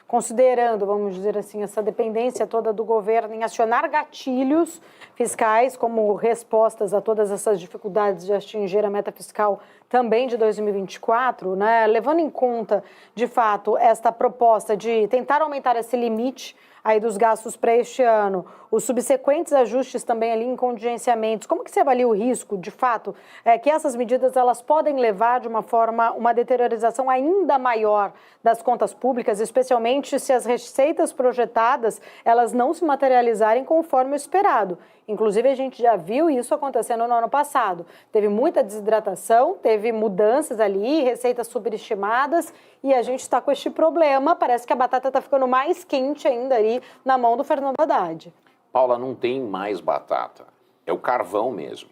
considerando, vamos dizer assim, essa dependência toda do governo em acionar gatilhos fiscais como respostas a todas essas dificuldades de atingir a meta fiscal também de 2024, né? Levando em conta, de fato, esta proposta de tentar aumentar esse limite aí dos gastos para este ano, os subsequentes ajustes também ali em contingenciamentos, como que você avalia o risco, de fato, que essas medidas elas podem levar de uma forma, uma deteriorização ainda maior das contas públicas, especialmente se as receitas projetadas, elas não se materializarem conforme o esperado. Inclusive, a gente já viu isso acontecendo no ano passado. Teve muita desidratação, teve mudanças ali, receitas superestimadas, e a gente está com este problema. Parece que a batata está ficando mais quente ainda ali na mão do Fernando Haddad. Paula, não tem mais batata. É o carvão mesmo.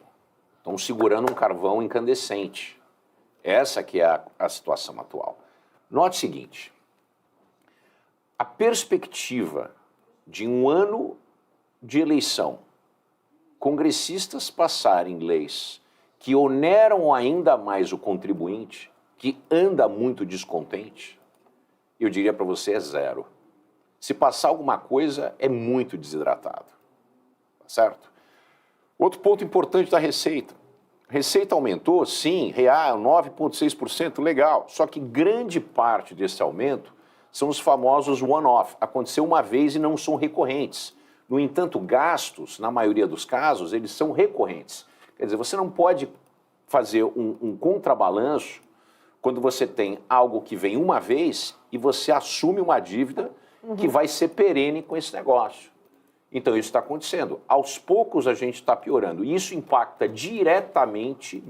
Estão segurando um carvão incandescente. Essa que é a situação atual. Note o seguinte. A perspectiva de um ano de eleição, congressistas passarem leis que oneram ainda mais o contribuinte, que anda muito descontente, eu diria para você é zero. Se passar alguma coisa, é muito desidratado. Tá certo? Outro ponto importante da receita. Receita aumentou, sim, real, 9,6%, legal. Só que grande parte desse aumento são os famosos one-off. Aconteceu uma vez e não são recorrentes. No entanto, gastos, na maioria dos casos, eles são recorrentes. Quer dizer, você não pode fazer um contrabalanço quando você tem algo que vem uma vez e você assume uma dívida que vai ser perene com esse negócio. Então, isso está acontecendo. Aos poucos, a gente está piorando. E isso impacta diretamente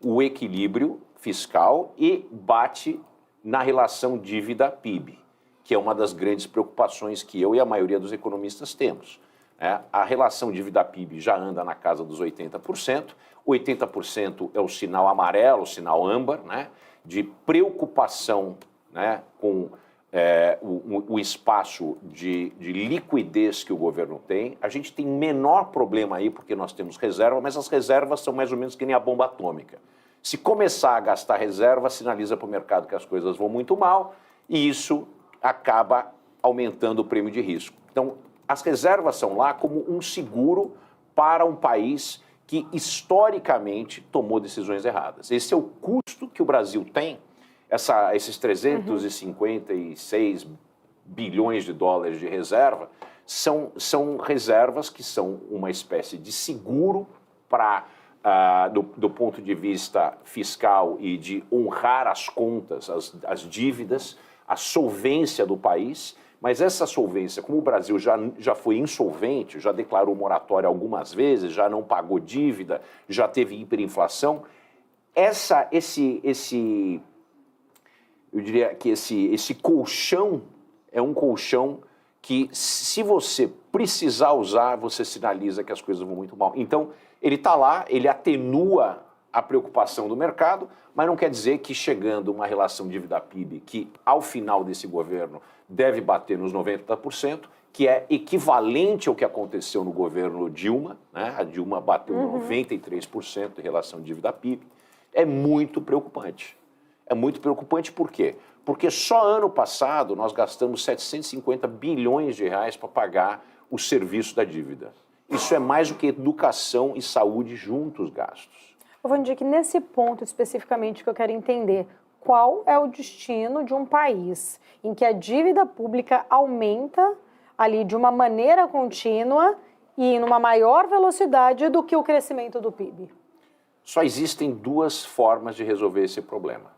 o equilíbrio fiscal e bate na relação dívida-PIB, que é uma das grandes preocupações que eu e a maioria dos economistas temos. A relação dívida-PIB já anda na casa dos 80%. 80% é o sinal amarelo, o sinal âmbar, né, de preocupação, né, com o espaço de liquidez que o governo tem. A gente tem menor problema aí porque nós temos reserva, mas as reservas são mais ou menos que nem a bomba atômica. Se começar a gastar reserva, sinaliza para o mercado que as coisas vão muito mal e isso acaba aumentando o prêmio de risco. Então, as reservas são lá como um seguro para um país que historicamente tomou decisões erradas. Esse é o custo que o Brasil tem. Esses 356 bilhões de dólares de reserva são reservas que são uma espécie de seguro para, do ponto de vista fiscal e de honrar as contas, as dívidas, a solvência do país. Mas essa solvência, como o Brasil já foi insolvente, já declarou moratória algumas vezes, já não pagou dívida, já teve hiperinflação, eu diria que esse colchão é um colchão que, se você precisar usar, você sinaliza que as coisas vão muito mal. Então, ele está lá, ele atenua a preocupação do mercado, mas não quer dizer que chegando uma relação dívida-PIB, que ao final desse governo deve bater nos 90%, que é equivalente ao que aconteceu no governo Dilma, né? A Dilma bateu 93% em relação à dívida-PIB, é muito preocupante. É muito preocupante por quê? Porque só ano passado nós gastamos 750 bilhões de reais para pagar o serviço da dívida. Isso é mais do que educação e saúde juntos gastos. Eu vou dizer que nesse ponto especificamente que eu quero entender, qual é o destino de um país em que a dívida pública aumenta ali de uma maneira contínua e em uma maior velocidade do que o crescimento do PIB? Só existem duas formas de resolver esse problema.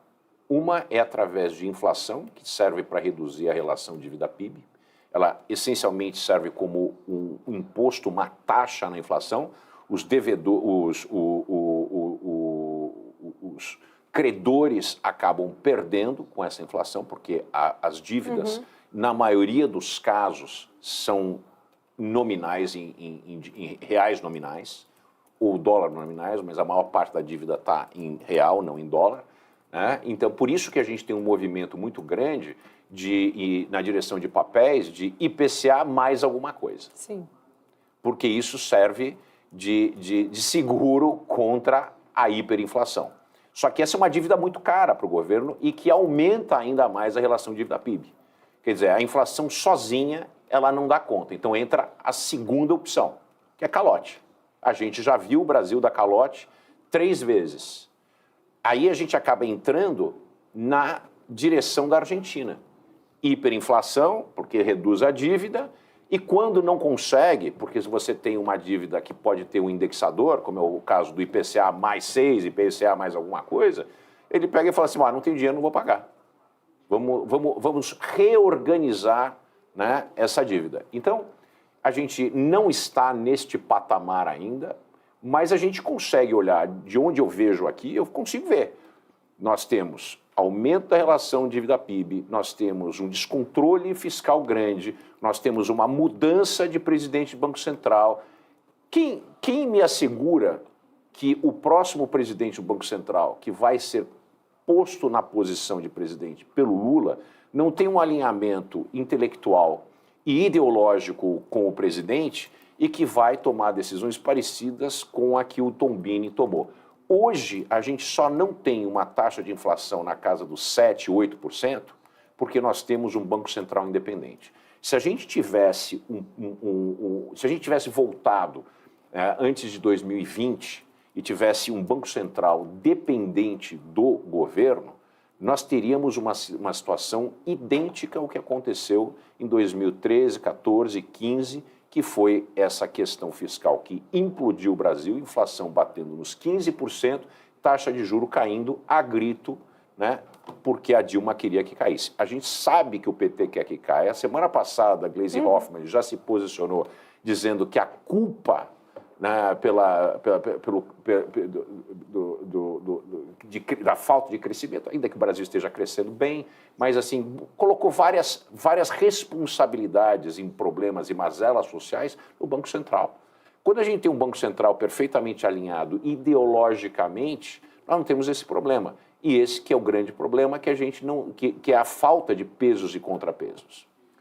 Uma é através de inflação, que serve para reduzir a relação dívida-PIB. Ela essencialmente serve como um imposto, uma taxa na inflação. Os credores acabam perdendo com essa inflação, porque as dívidas, na maioria dos casos, são nominais, em reais nominais, ou dólar nominais, mas a maior parte da dívida está em real, não em dólar. Né? Então, por isso que a gente tem um movimento muito grande na direção de papéis de IPCA mais alguma coisa. Sim. Porque isso serve de seguro contra a hiperinflação. Só que essa é uma dívida muito cara para o governo e que aumenta ainda mais a relação dívida-PIB. Quer dizer, a inflação sozinha, ela não dá conta. Então entra a segunda opção, que é calote. A gente já viu o Brasil dar calote 3 vezes. Aí a gente acaba entrando na direção da Argentina. Hiperinflação, porque reduz a dívida, e quando não consegue, porque se você tem uma dívida que pode ter um indexador, como é o caso do IPCA mais 6, IPCA mais alguma coisa, ele pega e fala assim, não tenho dinheiro, não vou pagar. Vamos reorganizar, né, essa dívida. Então, a gente não está neste patamar ainda, mas a gente consegue olhar de onde eu vejo aqui, eu consigo ver. Nós temos aumento da relação dívida-PIB, nós temos um descontrole fiscal grande, nós temos uma mudança de presidente do Banco Central. Quem me assegura que o próximo presidente do Banco Central, que vai ser posto na posição de presidente pelo Lula, não tem um alinhamento intelectual e ideológico com o presidente e que vai tomar decisões parecidas com a que o Tombini tomou? Hoje, a gente só não tem uma taxa de inflação na casa dos 7%, 8%, porque nós temos um Banco Central independente. Se a gente tivesse, se a gente tivesse voltado antes de 2020 e tivesse um Banco Central dependente do governo, nós teríamos uma situação idêntica ao que aconteceu em 2013, 14, 15, que foi essa questão fiscal que implodiu o Brasil, inflação batendo nos 15%, taxa de juro caindo a grito, né, porque a Dilma queria que caísse. A gente sabe que o PT quer que caia. A semana passada, a Gleisi Hoffmann já se posicionou dizendo que a culpa, né, da falta de crescimento, ainda que o Brasil esteja crescendo bem, mas assim, colocou várias responsabilidades em problemas e mazelas sociais no Banco Central. Quando a gente tem um Banco Central perfeitamente alinhado ideologicamente, nós não temos esse problema. E esse que é o grande problema que a gente não, que é a falta de pesos e contrapesos.